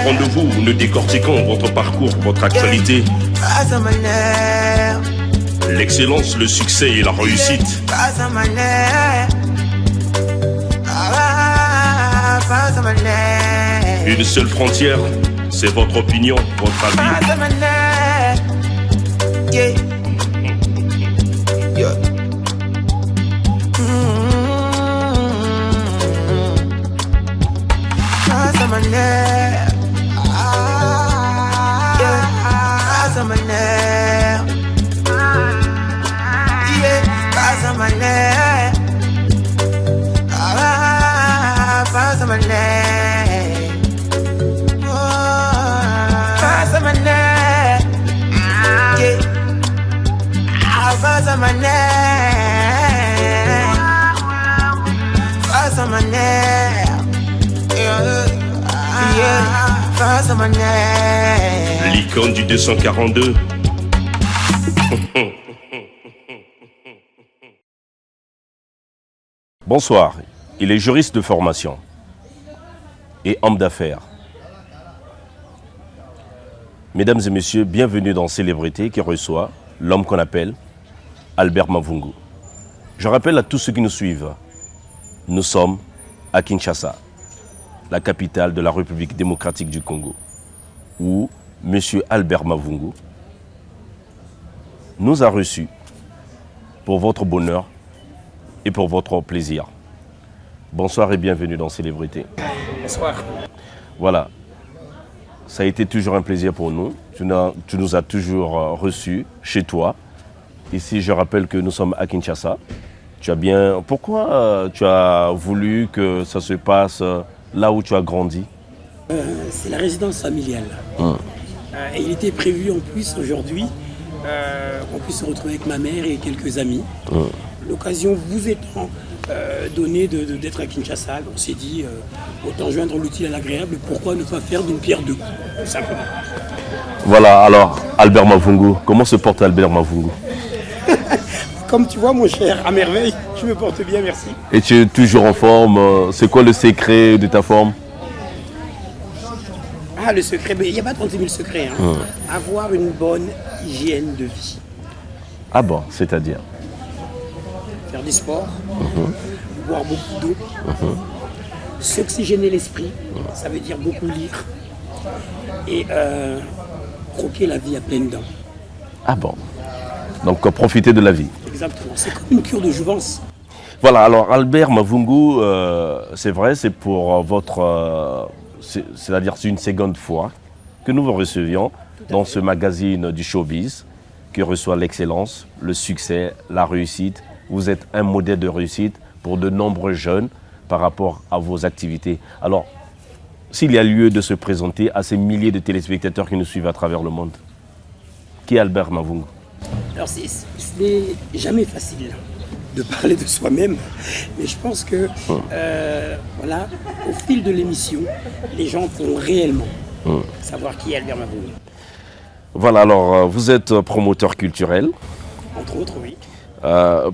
rendez-vous où nous décortiquons votre parcours, votre actualité. L'excellence, le succès et la réussite. Une seule frontière, c'est votre opinion, votre avis. L'icône du 242. Bonsoir, il est juriste de formation et homme d'affaires. Mesdames et messieurs, bienvenue dans Célébrité qui reçoit l'homme qu'on appelle Albert Mavungu. Je rappelle à tous ceux qui nous suivent, nous sommes à Kinshasa, la capitale de la République démocratique du Congo, où M. Albert Mavungu nous a reçus pour votre bonheur et pour votre plaisir. Bonsoir et bienvenue dans Célébrité. Bonsoir. Voilà, ça a été toujours un plaisir pour nous. Tu nous as toujours reçus chez toi. Ici, je rappelle que nous sommes à Kinshasa. Pourquoi tu as voulu que ça se passe là où tu as grandi? C'est la résidence familiale. Et il était prévu en plus aujourd'hui qu'on puisse se retrouver avec ma mère et quelques amis. L'occasion vous étant donnée d'être à Kinshasa, on s'est dit autant joindre l'utile à l'agréable, pourquoi ne pas faire d'une pierre deux coups, tout simplement. Voilà, alors Albert Mavungu, comment se porte Albert Mavungu? Comme tu vois mon cher, à merveille, je me porte bien, merci. Et tu es toujours en forme, c'est quoi le secret de ta forme? Ah, le secret, il n'y a pas 36 000 secrets. Avoir une bonne hygiène de vie. Ah bon, c'est-à-dire? Faire du sport, boire beaucoup d'eau, s'oxygéner l'esprit, ça veut dire beaucoup lire, et croquer la vie à pleines dents. Ah bon, donc profiter de la vie. Exactement, c'est comme une cure de jouvence. Voilà, alors Albert Mavungu, c'est vrai, c'est pour votre... c'est-à-dire c'est une seconde fois que nous vous recevions dans ce magazine du showbiz qui reçoit l'excellence, le succès, la réussite. Vous êtes un modèle de réussite pour de nombreux jeunes par rapport à vos activités. Alors, s'il y a lieu de se présenter à ces milliers de téléspectateurs qui nous suivent à travers le monde, qui est Albert Mavungu? Alors, ce n'est jamais facile de parler de soi-même, mais je pense que, voilà, au fil de l'émission, les gens pourront réellement savoir qui est Albert Mavungu. Voilà, alors vous êtes promoteur culturel. Entre autres, oui.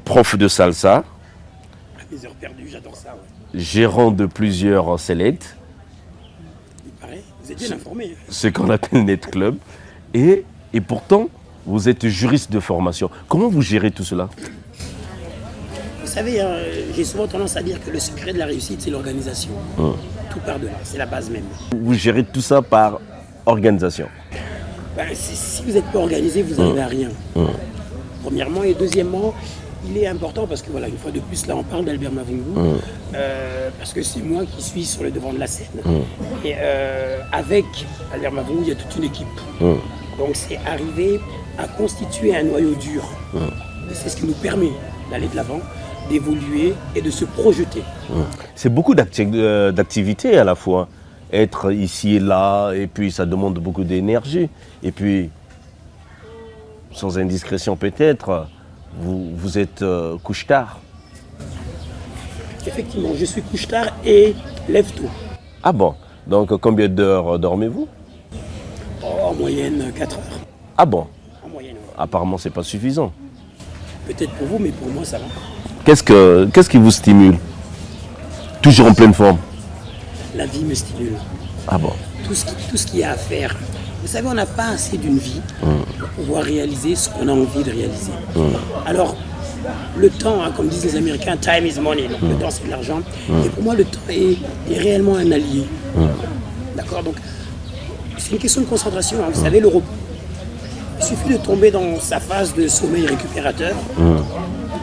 Prof de salsa. À mes heures perdues, j'adore ça. Ouais. Gérant de plusieurs selects. Il paraît, vous êtes bien informé. Ce qu'on appelle Net Club. Et pourtant, vous êtes juriste de formation. Comment vous gérez tout cela? Vous savez, j'ai souvent tendance à dire que le secret de la réussite, c'est l'organisation. Tout part de là, c'est la base même. Vous gérez tout ça par organisation? Si vous n'êtes pas organisé, vous n'arrivez à rien. Premièrement, et deuxièmement, il est important parce que voilà, une fois de plus, là on parle d'Albert Mavungu, parce que c'est moi qui suis sur le devant de la scène. Et avec Albert Mavungu, il y a toute une équipe. Donc c'est arriver à constituer un noyau dur. Et c'est ce qui nous permet d'aller de l'avant, d'évoluer et de se projeter. C'est beaucoup d'activités à la fois. Être ici et là, et puis ça demande beaucoup d'énergie. Et puis, sans indiscrétion peut-être, vous êtes couche-tard. Effectivement, je suis couche-tard et lève-tôt. Ah bon? Donc combien d'heures dormez-vous? En moyenne 4 heures. Ah bon? En moyenne, oui. Apparemment, c'est pas suffisant. Peut-être pour vous, mais pour moi, ça va. Qu'est-ce qui vous stimule? Toujours en pleine forme? La vie me stimule. Ah bon? tout ce qu'il y a à faire. Vous savez, on n'a pas assez d'une vie pour pouvoir réaliser ce qu'on a envie de réaliser. Alors, le temps, comme disent les Américains, time is money. Donc, le temps, c'est de l'argent. Et pour moi, le temps est réellement un allié. D'accord? Donc, c'est une question de concentration. Vous savez, le repos. Il suffit de tomber dans sa phase de sommeil récupérateur.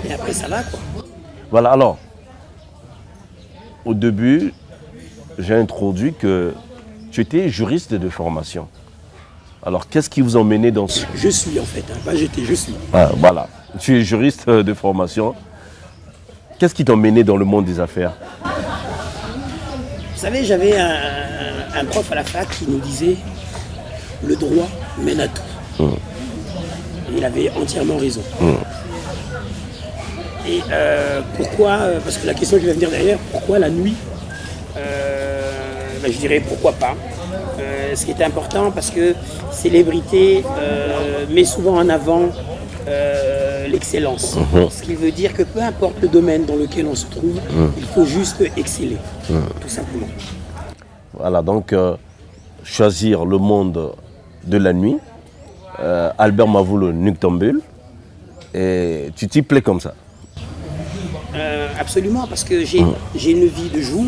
Et après, ça va, quoi. Voilà, alors, au début, j'ai introduit que tu étais juriste de formation. Alors, qu'est-ce qui vous a mené dans ce... Je suis, en fait. Pas j'étais, je suis. Ah, voilà, tu es juriste de formation. Qu'est-ce qui t'a mené dans le monde des affaires? Vous savez, j'avais un prof à la fac qui nous disait « Le droit mène à tout ». Et il avait entièrement raison. Et pourquoi, parce que la question qui va venir derrière, pourquoi la nuit? Je dirais pourquoi pas. Ce qui est important, parce que célébrité met souvent en avant l'excellence. Ce qui veut dire que peu importe le domaine dans lequel on se trouve, il faut juste exceller, tout simplement. Voilà, donc choisir le monde de la nuit, Albert Mavolo Noctambule, et tu t'y plais comme ça? Absolument, parce que j'ai une vie de jour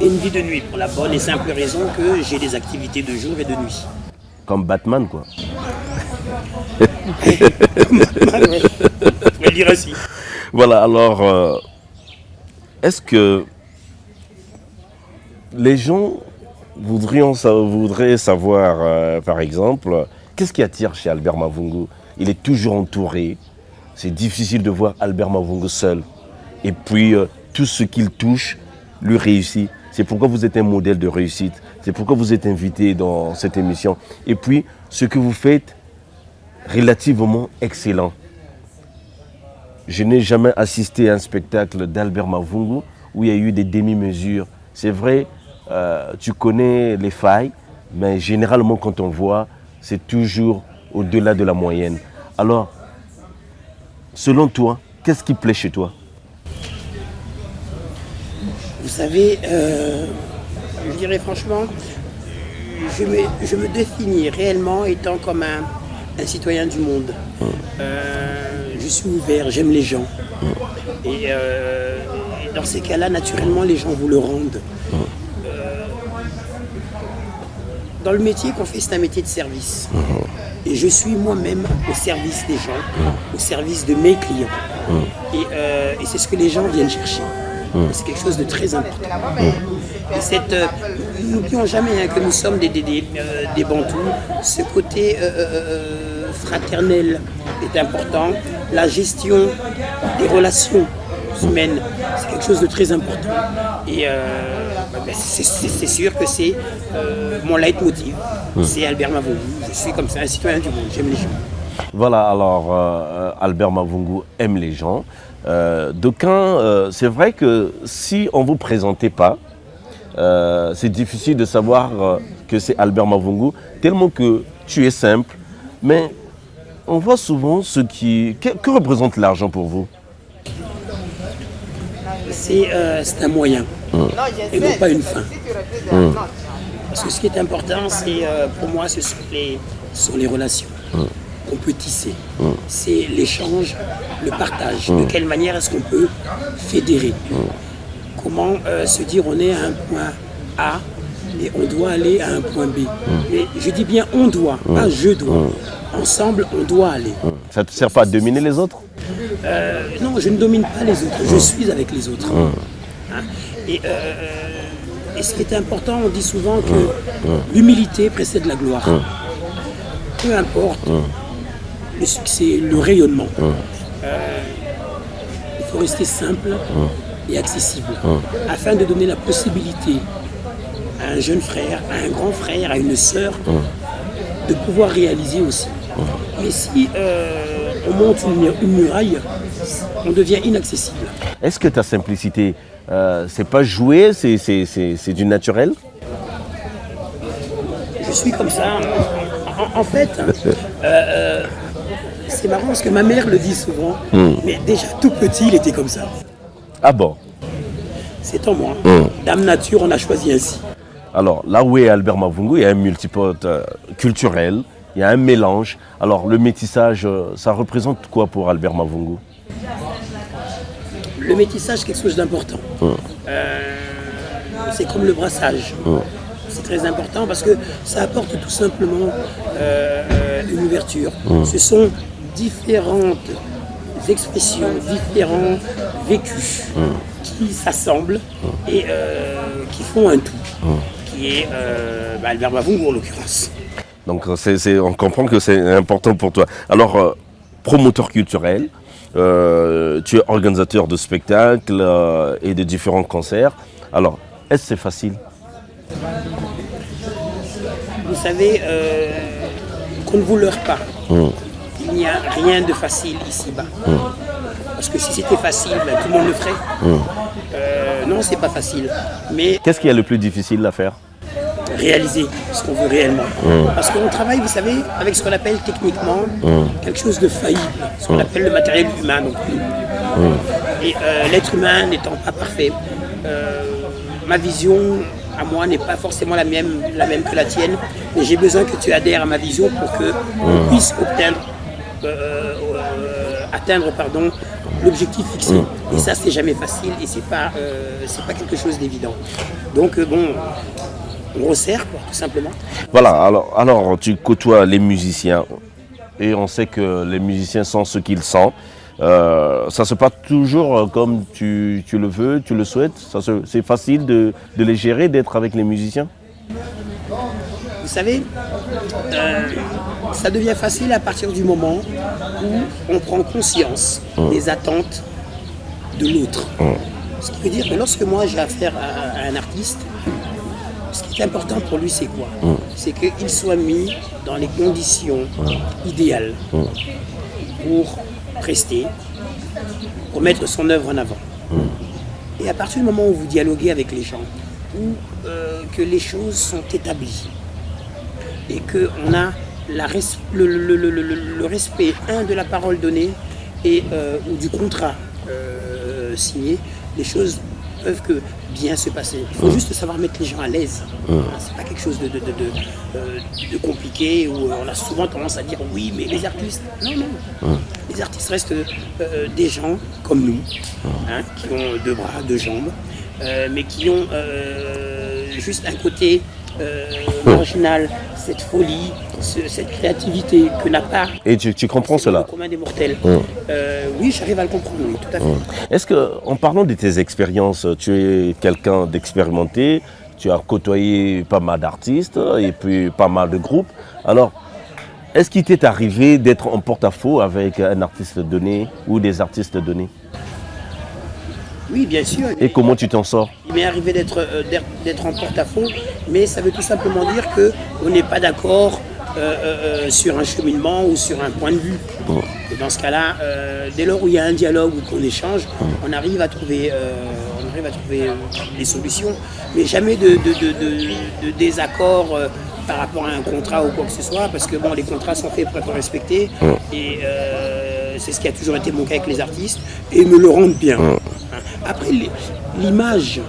et une vie de nuit, pour la bonne et simple raison que j'ai des activités de jour et de nuit. Comme Batman, quoi. Batman, ouais. On pourrait le dire ainsi. Voilà, alors, est-ce que les gens voudraient savoir, par exemple, qu'est-ce qui attire chez Albert Mavungu? Il est toujours entouré. C'est difficile de voir Albert Mavungu seul. Et puis, tout ce qu'il touche lui réussit. C'est pourquoi vous êtes un modèle de réussite. C'est pourquoi vous êtes invité dans cette émission. Et puis, ce que vous faites, relativement excellent. Je n'ai jamais assisté à un spectacle d'Albert Mavungu où il y a eu des demi-mesures. C'est vrai, tu connais les failles, mais généralement, quand on voit, c'est toujours au-delà de la moyenne. Alors, selon toi, qu'est-ce qui plaît chez toi? Vous savez, je dirais franchement, je me définis réellement étant comme un citoyen du monde. Je suis ouvert, j'aime les gens. Et dans ces cas-là, naturellement, les gens vous le rendent. Dans le métier qu'on fait, c'est un métier de service. Et je suis moi-même au service des gens, au service de mes clients. Et c'est ce que les gens viennent chercher. C'est quelque chose de très important. Et n'oublions jamais que nous sommes des Bantous. Ce côté fraternel est important. La gestion des relations humaines, c'est quelque chose de très important. Et c'est sûr que c'est mon leitmotiv. C'est Albert Mavungu. Je suis comme ça, un citoyen du monde. J'aime les gens. Voilà, alors Albert Mavungu aime les gens. D'aucuns, c'est vrai que si on ne vous présentait pas, c'est difficile de savoir que c'est Albert Mavungu, tellement que tu es simple. Mais on voit souvent ce qui... Que représente l'argent pour vous? C'est un moyen et non pas une fin. Parce que ce qui est important, c'est pour moi, ce sont les relations qu'on peut tisser. C'est l'échange, le partage. De quelle manière est-ce qu'on peut fédérer? Comment se dire on est à un point A et on doit aller à un point B. Et je dis bien on doit, pas je dois. Ensemble, on doit aller. Ça ne te sert pas à dominer les autres? Non, je ne domine pas les autres, je suis avec les autres. Hein? Et ce qui est important, on dit souvent que l'humilité précède la gloire. Peu importe le succès, le rayonnement. Il faut rester simple et accessible afin de donner la possibilité à un jeune frère, à un grand frère, à une sœur de pouvoir réaliser aussi. Mais si on monte une muraille, on devient inaccessible. Est-ce que ta simplicité, c'est pas joué, c'est du naturel? Je suis comme ça. En fait, c'est marrant parce que ma mère le dit souvent, mais déjà tout petit, il était comme ça. Ah bon? C'est en moi. Dame nature, on a choisi ainsi. Alors, là où est Albert Mavungu, il y a un multipode culturel, il y a un mélange. Alors, le métissage, ça représente quoi pour Albert Mavungu? Le métissage, c'est quelque chose d'important. C'est comme le brassage. C'est très important parce que ça apporte tout simplement une ouverture. Ce sont différentes expressions, différents vécus qui s'assemblent et qui font un tout, qui est Albert Mavungu en l'occurrence. Donc, on comprend que c'est important pour toi. Alors, promoteur culturel, tu es organisateur de spectacles et de différents concerts. Alors, est-ce que c'est facile? Vous savez, qu'on ne vous leurre pas. Il n'y a rien de facile ici-bas. Parce que si c'était facile, ben, tout le monde le ferait. Non, c'est pas facile. Mais Qu'est-ce qui est le plus difficile à faire? réaliser ce qu'on veut réellement. Parce qu'on travaille, vous savez, avec ce qu'on appelle techniquement quelque chose de faillible, ce qu'on appelle le matériel humain. Donc. Et l'être humain n'étant pas parfait, ma vision à moi n'est pas forcément la même que la tienne, mais j'ai besoin que tu adhères à ma vision pour qu'on puisse atteindre l'objectif fixé. Et ça, c'est jamais facile et c'est pas quelque chose d'évident. Donc on resserre, quoi, tout simplement. Voilà, alors tu côtoies les musiciens et on sait que les musiciens sont ce qu'ils sont. Ça se passe toujours comme tu le veux, tu le souhaites. C'est facile de les gérer, d'être avec les musiciens. Vous savez, ça devient facile à partir du moment où on prend conscience des attentes de l'autre. Ce qui veut dire que lorsque moi j'ai affaire à un artiste, ce qui est important pour lui, c'est quoi? C'est qu'il soit mis dans les conditions idéales pour prester, pour mettre son œuvre en avant. Et à partir du moment où vous dialoguez avec les gens, où que les choses sont établies et qu'on a le respect, de la parole donnée et ou du contrat signé, les choses peuvent que bien se passer. Il faut juste savoir mettre les gens à l'aise. C'est pas quelque chose de compliqué où on a souvent tendance à dire oui, mais les artistes. Non. Les artistes restent des gens comme nous, qui ont deux bras, deux jambes, mais qui ont juste un côté marginal, cette folie, cette créativité que n'a pas. Et tu comprends cela? Le commun des mortels. Oui, j'arrive à le comprendre, oui, tout à fait. Est-ce que, en parlant de tes expériences, tu es quelqu'un d'expérimenté, tu as côtoyé pas mal d'artistes et puis pas mal de groupes. Alors, est-ce qu'il t'est arrivé d'être en porte-à-faux avec un artiste donné ou des artistes donnés? Oui, bien sûr. Et comment tu t'en sors? Il m'est arrivé d'être en porte-à-faux, mais ça veut tout simplement dire qu'on n'est pas d'accord sur un cheminement ou sur un point de vue. Et dans ce cas-là, dès lors où il y a un dialogue ou qu'on échange, on arrive à trouver des solutions, mais jamais de désaccord par rapport à un contrat ou quoi que ce soit, parce que les contrats sont faits pour être respectés, et c'est ce qui a toujours été mon cas avec les artistes, et me le rendent bien. Après, l'image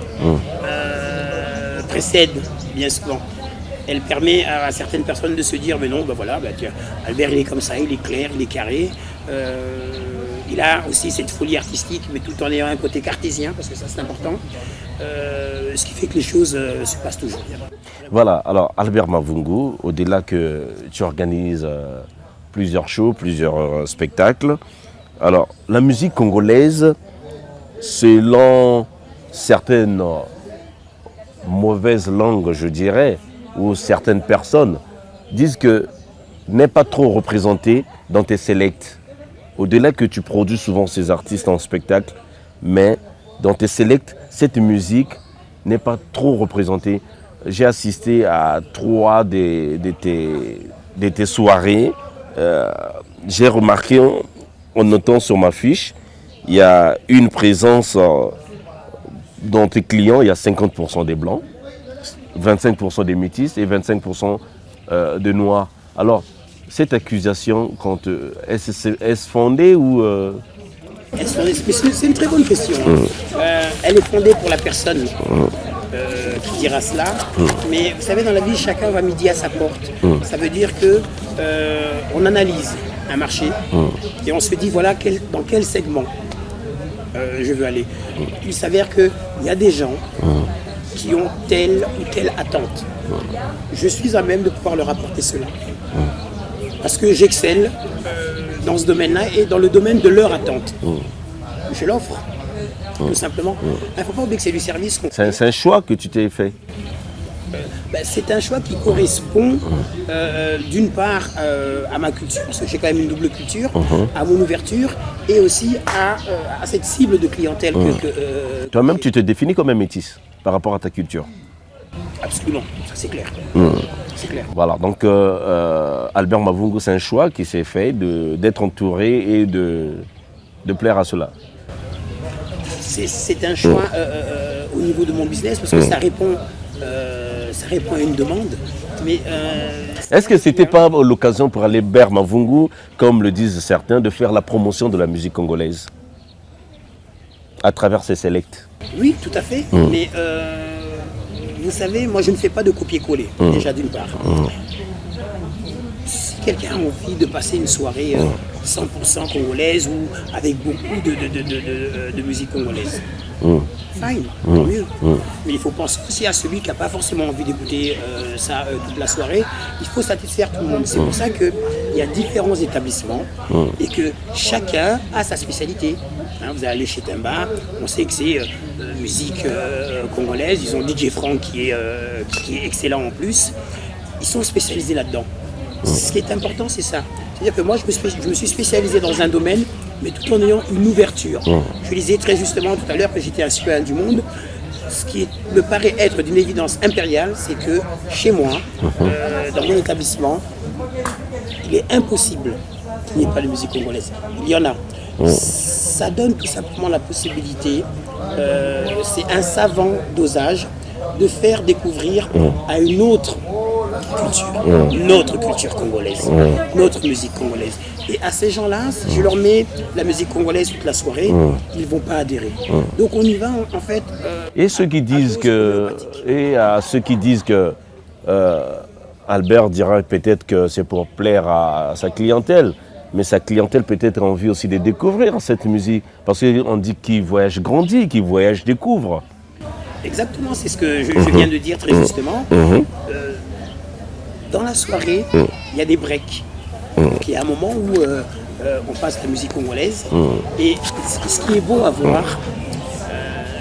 précède bien souvent. Elle permet à certaines personnes de se dire mais non, tiens, Albert il est comme ça, il est clair, il est carré. Il a aussi cette folie artistique, mais tout en ayant un côté cartésien, parce que ça c'est important. Ce qui fait que les choses se passent toujours bien. Voilà, alors Albert Mavungu, au-delà que tu organises plusieurs shows, plusieurs spectacles, alors la musique congolaise, selon certaines mauvaises langues, je dirais, ou certaines personnes disent que n'est pas trop représenté dans tes selects. Au-delà que tu produis souvent ces artistes en spectacle, mais dans tes selects, cette musique n'est pas trop représentée. J'ai assisté à 3 de tes soirées. J'ai remarqué, en notant sur ma fiche, il y a une présence dans tes clients, il y a 50% des blancs, 25% des métis et 25% de noirs. Alors, cette accusation, est-ce fondée ou... C'est une très bonne question. Elle est fondée pour la personne qui dira cela. Mais vous savez, dans la vie, chacun va midi à sa porte. Ça veut dire que on analyse un marché et on se dit voilà dans quel segment je veux aller. Il s'avère qu'il y a des gens qui ont telle ou telle attente. Je suis à même de pouvoir leur apporter cela. Parce que j'excelle dans ce domaine-là et dans le domaine de leur attente. Je l'offre, tout simplement. Il ne faut pas oublier que c'est du service. C'est un choix que tu t'es fait. C'est un choix qui correspond d'une part à ma culture, parce que j'ai quand même une double culture, à mon ouverture et aussi à cette cible de clientèle. Toi-même, tu te définis comme un métis par rapport à ta culture. Absolument, ça c'est clair. C'est clair. Voilà, donc Albert Mavungu, c'est un choix qui s'est fait d'être entouré et de plaire à cela. C'est un choix au niveau de mon business parce que ça répond à une demande. Mais est-ce que c'était pas l'occasion pour Albert Mavungu, comme le disent certains, de faire la promotion de la musique congolaise à travers ses selects? Oui, tout à fait. Mais vous savez, moi je ne fais pas de copier-coller, déjà d'une part. Si quelqu'un a envie de passer une soirée 100% congolaise ou avec beaucoup de musique congolaise, fine, tant mieux. Mais il faut penser aussi à celui qui n'a pas forcément envie d'écouter ça toute la soirée. Il faut satisfaire tout le monde. C'est pour ça qu'il y a différents établissements et que chacun a sa spécialité. Hein, vous allez chez Timba, on sait que c'est musique congolaise. Ils ont DJ Frank qui est excellent en plus. Ils sont spécialisés là-dedans. Ce qui est important, c'est ça. C'est-à-dire que moi, je me suis spécialisé dans un domaine, mais tout en ayant une ouverture. Je disais très justement tout à l'heure que j'étais un citoyen du monde. Ce qui me paraît être d'une évidence impériale, c'est que chez moi, dans mon établissement, il est impossible qu'il n'y ait pas de musique congolaise. Il y en a. Ça donne tout simplement la possibilité, c'est un savant dosage, de faire découvrir à une autre culture, notre culture congolaise, notre musique congolaise. Et à ces gens-là, si je leur mets la musique congolaise toute la soirée, ils ne vont pas adhérer. Donc on y va en fait. Et ceux qui disent à ceux qui disent que Albert dira peut-être que c'est pour plaire à sa clientèle, mais sa clientèle peut-être a envie aussi de découvrir cette musique, parce qu'on dit qu'il voyage grandit, qu'il voyage découvre. Exactement, c'est ce que je viens de dire très justement. Dans la soirée, il y a des breaks. Donc il y a un moment où on passe la musique congolaise. Et ce qui est beau à voir,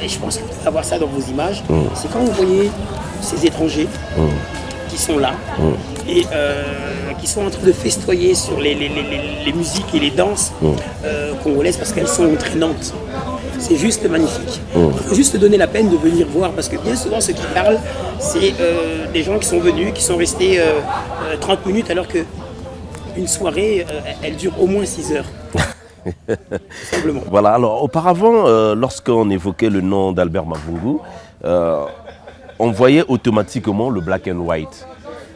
et je pense que vous devez avoir ça dans vos images, c'est quand vous voyez ces étrangers qui sont là et qui sont en train de festoyer sur les musiques et les danses congolaises parce qu'elles sont entraînantes. C'est juste magnifique. Il faut juste donner la peine de venir voir parce que bien souvent ceux qui parlent, c'est des gens qui sont venus, qui sont restés 30 minutes alors qu'une soirée, elle dure au moins 6 heures. Simplement. Voilà, alors auparavant, lorsqu'on évoquait le nom d'Albert Mavungu, on voyait automatiquement le black and white.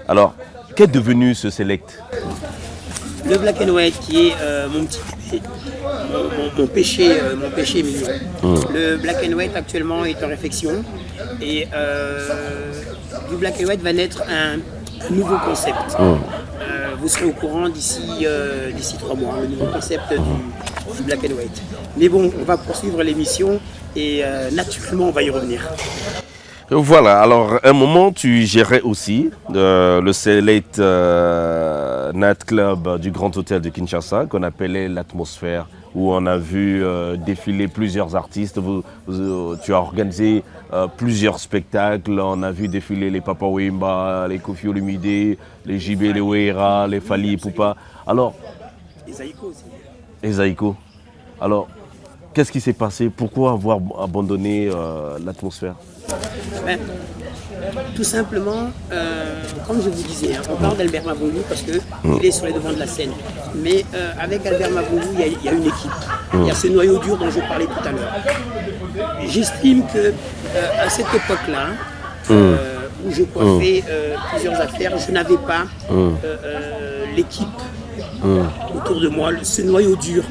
Alors, qu'est devenu ce select? Le black and white qui est mon petit bébé, mon péché mignon. Le black and white actuellement est en réflexion et du black and white va naître un nouveau concept. Vous serez au courant d'ici 3 mois, le nouveau concept du black and white. Mais bon, on va poursuivre l'émission et naturellement on va y revenir. Voilà, alors un moment tu gérais aussi le Select Night Club du Grand Hôtel de Kinshasa qu'on appelait l'Atmosphère, où on a vu défiler plusieurs artistes. Tu as organisé plusieurs spectacles, on a vu défiler les Papa Wemba, les Koffi Olomide, les JB, les Ouéra, les Fali Ipupa. Alors, Et Zaïko aussi. Et Zaïko. Alors, qu'est-ce qui s'est passé? Pourquoi avoir abandonné l'Atmosphère? Ben, tout simplement, comme je vous disais, on parle d'Albert Mavungu parce qu'il est sur les devants de la scène. Mais avec Albert Mavungu, il y a une équipe. Il y a ce noyau dur dont je parlais tout à l'heure. J'estime qu'à cette époque-là, où je coiffais plusieurs affaires, je n'avais pas l'équipe autour de moi, ce noyau dur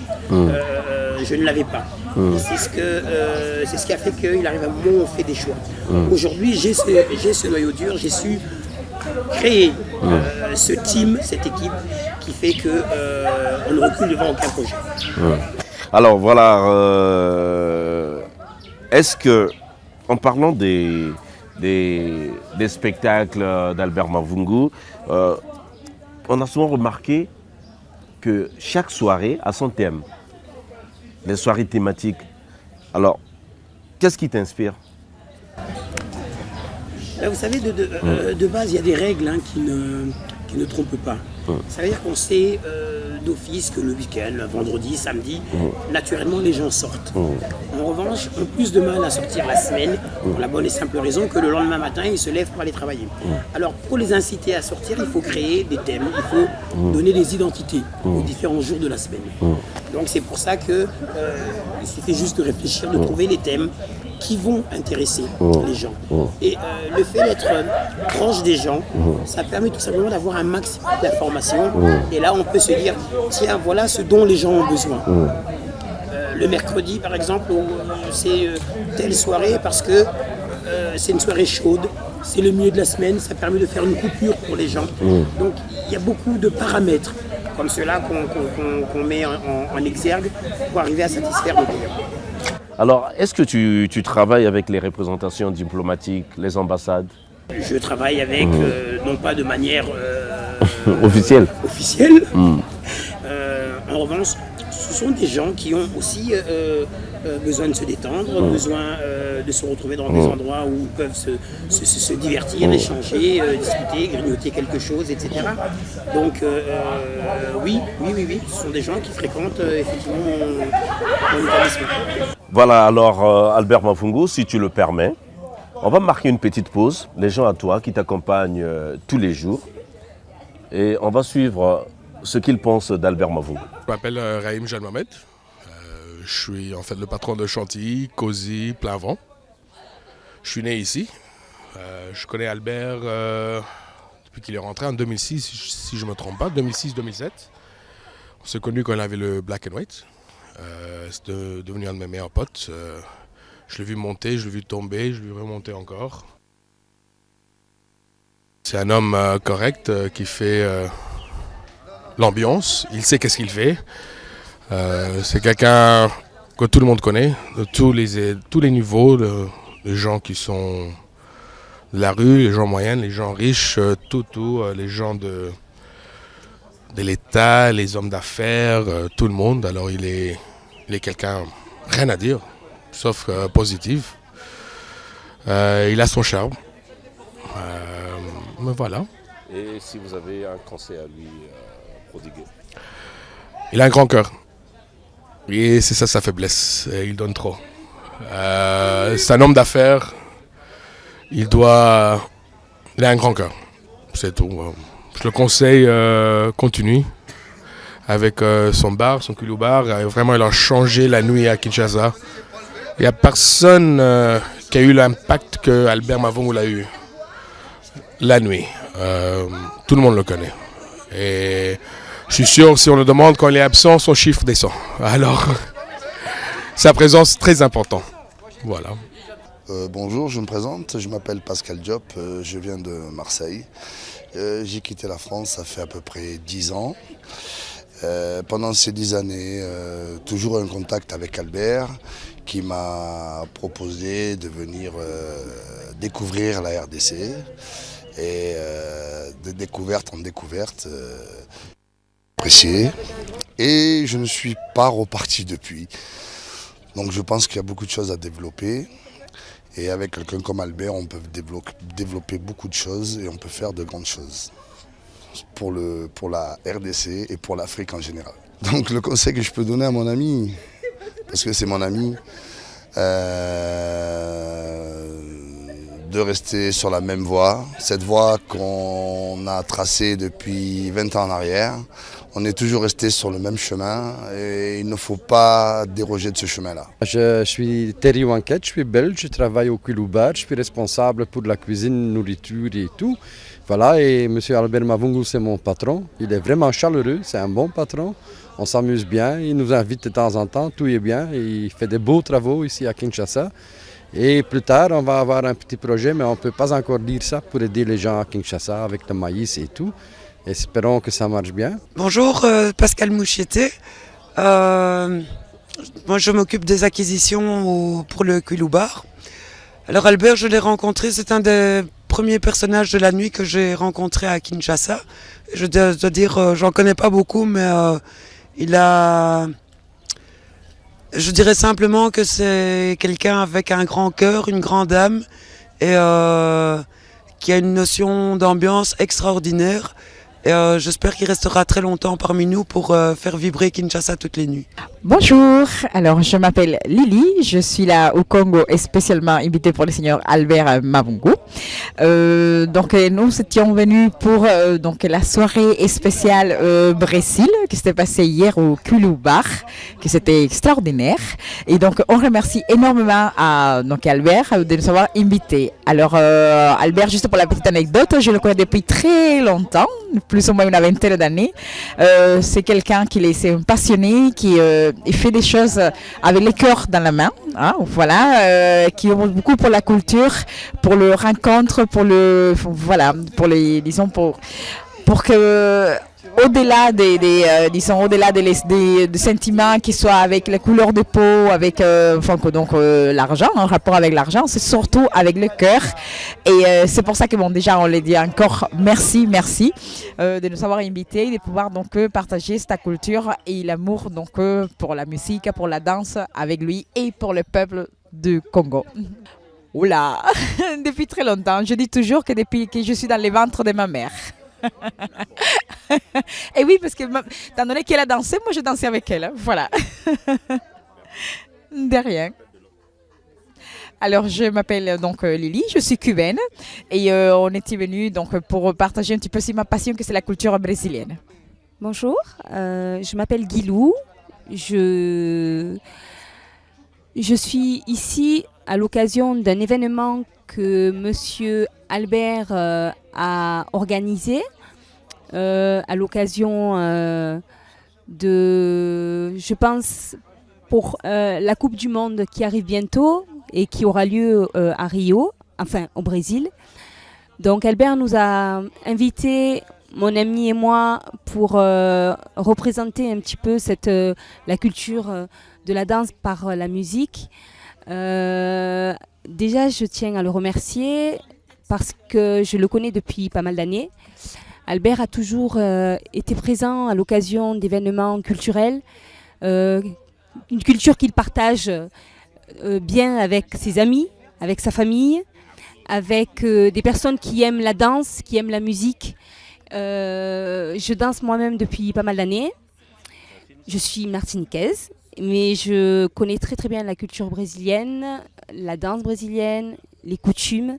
je ne l'avais pas. Et c'est ce qui a fait qu'il arrive à un moment où on fait des choix. Aujourd'hui, j'ai ce noyau dur, j'ai su créer ce team, cette équipe qui fait qu'on ne recule devant aucun projet. Alors voilà, est-ce que, en parlant des spectacles d'Albert Mavungu, on a souvent remarqué que chaque soirée a son thème, les soirées thématiques. Alors, qu'est-ce qui t'inspire? Vous savez, de base, il y a des règles qui ne trompent pas. Ça veut dire qu'on sait d'office que le week-end, vendredi, samedi, naturellement les gens sortent. En revanche, ont plus de mal à sortir la semaine pour la bonne et simple raison que le lendemain matin, ils se lèvent pour aller travailler. Alors pour les inciter à sortir, il faut créer des thèmes, il faut donner des identités aux différents jours de la semaine. Donc c'est pour ça que il suffit juste de réfléchir, de trouver les thèmes qui vont intéresser les gens. Et le fait d'être proche des gens, ça permet tout simplement d'avoir un maximum d'informations. Et là, on peut se dire, tiens, voilà ce dont les gens ont besoin. Le mercredi, par exemple, c'est telle soirée parce que c'est une soirée chaude, c'est le milieu de la semaine, ça permet de faire une coupure pour les gens. Donc, il y a beaucoup de paramètres comme ceux-là qu'on met en exergue pour arriver à satisfaire le client. Alors, est-ce que tu travailles avec les représentations diplomatiques, les ambassades? Je travaille avec, non pas de manière officielle. En revanche, ce sont des gens qui ont aussi besoin de se détendre, besoin de se retrouver dans des endroits où ils peuvent se divertir, échanger, discuter, grignoter quelque chose, etc. Donc oui, ce sont des gens qui fréquentent effectivement mon établissement. Voilà, alors Albert Mavungu, si tu le permets, on va marquer une petite pause. Les gens à toi qui t'accompagnent tous les jours. Et on va suivre ce qu'ils pensent d'Albert Mavungu. Je m'appelle Raïm Jeanne Mohamed. Je suis en fait le patron de Chantilly, Cosy, Plainvent. Je suis né ici. Je connais Albert depuis qu'il est rentré en 2006, si je ne me trompe pas, 2006-2007. On s'est connus quand il avait le Black and White. C'est devenu un de mes meilleurs potes. Je l'ai vu monter, je l'ai vu tomber, je l'ai vu remonter encore. C'est un homme correct qui fait l'ambiance, il sait qu'est-ce qu'il fait. C'est quelqu'un que tout le monde connaît, de tous les niveaux, les gens qui sont de la rue, les gens moyens, les gens riches, les gens de l'État, les hommes d'affaires, tout le monde. Alors il est quelqu'un, rien à dire, sauf positif. Il a son charme. Mais voilà. Et si vous avez un conseil à lui prodiguer? Il a un grand cœur. Et c'est ça sa faiblesse. Il donne trop. C'est un homme d'affaires. Il a un grand cœur. C'est tout. Je le conseille, continue. Avec son bar, son culot bar. Vraiment, il a changé la nuit à Kinshasa. Il n'y a personne qui a eu l'impact que Albert Mavungu l'a eu. La nuit. Tout le monde le connaît. Et je suis sûr, si on le demande quand il est absent, son chiffre descend. Alors, sa présence est très importante. Voilà. Bonjour, je me présente. Je m'appelle Pascal Diop. Je viens de Marseille. J'ai quitté la France, ça fait à peu près 10 ans. Pendant ces 10 années, toujours un contact avec Albert qui m'a proposé de venir découvrir la RDC. Et de découverte en découverte, apprécié. Et je ne suis pas reparti depuis. Donc je pense qu'il y a beaucoup de choses à développer. Et avec quelqu'un comme Albert, on peut développer beaucoup de choses et on peut faire de grandes choses pour la RDC et pour l'Afrique en général. Donc le conseil que je peux donner à mon ami, parce que c'est mon ami, de de rester sur la même voie, cette voie qu'on a tracée depuis 20 ans en arrière. On est toujours resté sur le même chemin et il ne faut pas déroger de ce chemin-là. Je suis Terry Wanket, je suis belge, je travaille au Kulou Bar, je suis responsable pour la cuisine, nourriture et tout. Voilà, et M. Albert Mavungu, c'est mon patron. Il est vraiment chaleureux, c'est un bon patron. On s'amuse bien, il nous invite de temps en temps, tout est bien. Il fait de beaux travaux ici à Kinshasa. Et plus tard, on va avoir un petit projet, mais on ne peut pas encore dire ça pour aider les gens à Kinshasa avec le maïs et tout. Espérons que ça marche bien. Bonjour, Pascal Moucheté. Moi, je m'occupe des acquisitions pour le Kulou Bar. Alors Albert, je l'ai rencontré, c'est un des premiers personnages de la nuit que j'ai rencontré à Kinshasa. Je dois dire, j'en connais pas beaucoup, mais il a... Je dirais simplement que c'est quelqu'un avec un grand cœur, une grande âme, et qui a une notion d'ambiance extraordinaire. Et j'espère qu'il restera très longtemps parmi nous pour faire vibrer Kinshasa toutes les nuits. Bonjour, alors je m'appelle Lily, je suis là au Congo et spécialement invitée pour le seigneur Albert Mavungu. Donc nous étions venus pour donc la soirée spéciale Brésil qui s'était passée hier au Kulou Bar, qui c'était extraordinaire. Et donc on remercie énormément à donc Albert de nous avoir invités. Alors Albert, juste pour la petite anecdote, je le connais depuis très longtemps, plus ou moins une vingtaine d'années. C'est quelqu'un c'est un passionné qui il fait des choses avec les cœurs dans la main, hein, voilà, qui ont beaucoup pour la culture, pour le rencontre, pour les disons pour que au-delà au-delà des sentiments qui soient avec la couleur de peau, avec l'argent, en rapport avec l'argent, c'est surtout avec le cœur. Et c'est pour ça que déjà on les dit encore merci de nous avoir invités, de pouvoir donc partager cette culture et l'amour donc pour la musique, pour la danse avec lui et pour le peuple du Congo. Oula, depuis très longtemps, je dis toujours que depuis que je suis dans les ventres de ma mère. Et oui, parce que étant donné qu'elle a dansé, moi je dansais avec elle. Voilà. De rien. Alors je m'appelle donc Lily, je suis cubaine et on était venus donc pour partager un petit peu ma passion que c'est la culture brésilienne. Bonjour, je m'appelle Guilou. Je suis ici à l'occasion d'un événement que Monsieur Albert a organisé à l'occasion je pense, pour la Coupe du Monde qui arrive bientôt et qui aura lieu à Rio, enfin au Brésil. Donc Albert nous a invités, mon ami et moi, pour représenter un petit peu la culture de la danse par la musique. Déjà, je tiens à le remercier parce que je le connais depuis pas mal d'années. Albert a toujours été présent à l'occasion d'événements culturels, une culture qu'il partage bien avec ses amis, avec sa famille, avec des personnes qui aiment la danse, qui aiment la musique. Je danse moi-même depuis pas mal d'années. Je suis martiniquaise, mais je connais très très bien la culture brésilienne, la danse brésilienne, les coutumes.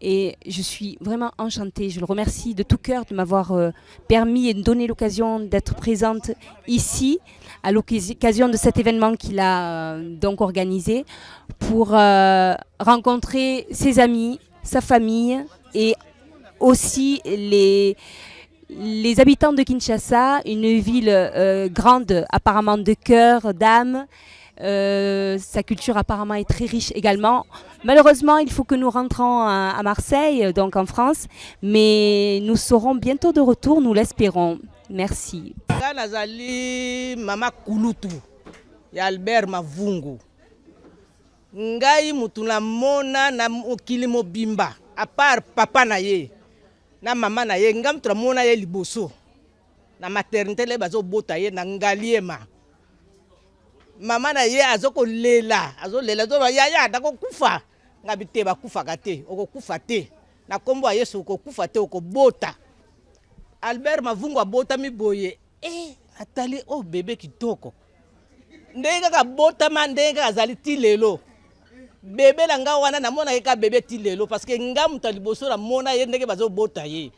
Et je suis vraiment enchantée. Je le remercie de tout cœur de m'avoir permis et de donner l'occasion d'être présente ici à l'occasion de cet événement qu'il a donc organisé pour rencontrer ses amis, sa famille et aussi les habitants de Kinshasa, une ville grande apparemment de cœur, d'âme. Sa culture apparemment est très riche également. Malheureusement, il faut que nous rentrons à Marseille, donc en France, mais nous serons bientôt de retour, nous l'espérons. Merci. Nazali mama kulutu ya Albert Mavungu. Ngai mutu na mona na mokili mobimba, à part papa na ye na mama na ye, ngam tra mona ye liboso. Na maternité le bazo bota ye na ngaliema. Mama na ye azoko lela zo ya dako kufa ngabite ba kufa kate okokufa te na kombo ya Yesu okokufa te okobota. Albert Mavungu abota miboye atali bebe kitoko ndenge ka bota mandenge azali ti lelo bébé la nga wana namona ka bébé ti lelo parce que nga mutu liboso la mona ye ndenge bazobota ye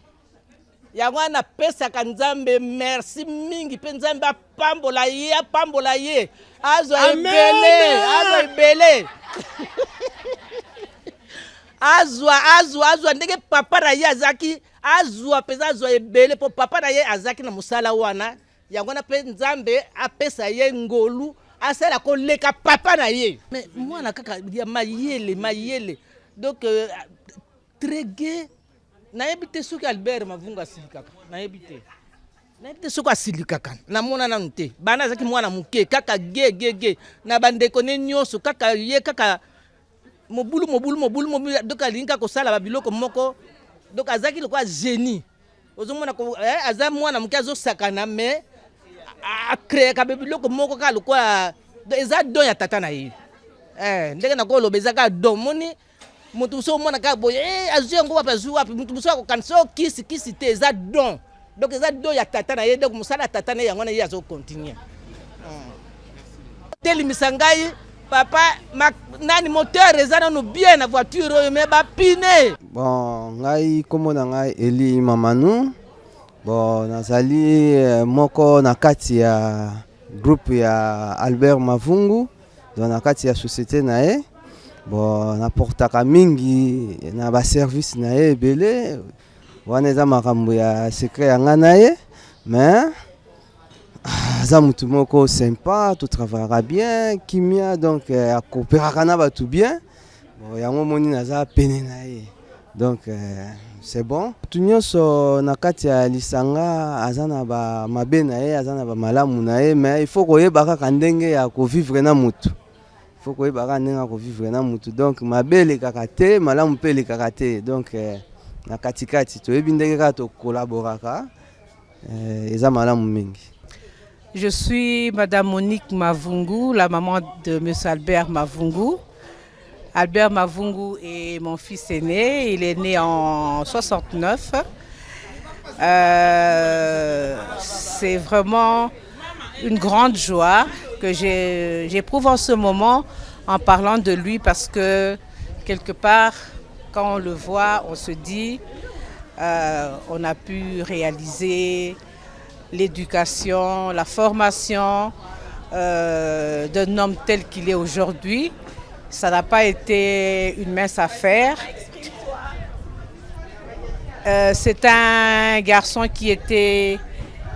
yango wana pesaka nzambe merci mingi mpe nzambe apambola ye azwa ebele azwa ndenge papa na ye azaki azwa mpenza azwa ebele mpo papa na ye azaki na mosala wana yango wana mpe nzambe apesa ye ngolu asala koleka papa na ye mais mwana kaka ya mayele donc très gai nayebi te soki Albert Mavungu asilikaka nayebi te soki asilikaka namona nanu te bana azalaki mwana moke kaka ge na bandeko ne nyonso kaka ye kaka mobulu donc alingi kaka kosala babiloko moko donc azalaki lokola génie ozomona aza mwana moke azosakana mais akreaka babiloko moko kaka lokola eza don ya tata na ye ndenge nakoloba eza kaka don moni mutu so mona kaka boye azwi yango wapi mutu mosusu akokanisa o kisi te eza don donc eza don ya tata na ye donc mosala ya tata na ye yango na ye azocontinue telimisa ngai papa nani moteur eza nano bien na voiture oyo me bapine bon ngai kombo na ngai Eli Mamanu bon nazali moko na kati ya groupe ya Albert Mavungu donc na kati ya société na ye bon naportaka mingi na baservice na ye ebele wana eza makambo ya secret ya ngai na ye mais aza mutu moko sympa totravaillera bien kimia donc akooperaka na bato bien bon yango moni naza pene na ye donc c'est bon tout nyonso na kati ya lisanga aza na bamabe na ye aza na bamalamu na ye mais il faut koyeba kaka ndenge ya kovivre na mutu faut koyeba ndenge ya kovivre na mutu donc mabe elekaka te malamu mpe elekaka te donc na katikati toyebi ndenge kaka tokolaboraka eza malamu mingi. Je suis Madame Monique Mavungu, la maman de M. Albert Mavungu. Albert Mavungu est mon fils aîné, il est né en 69. C'est vraiment une grande joie que j'éprouve en ce moment en parlant de lui parce que quelque part, quand on le voit, on se dit on a pu réaliser l'éducation, la formation d'un homme tel qu'il est aujourd'hui. Ça n'a pas été une mince affaire. C'est un garçon qui était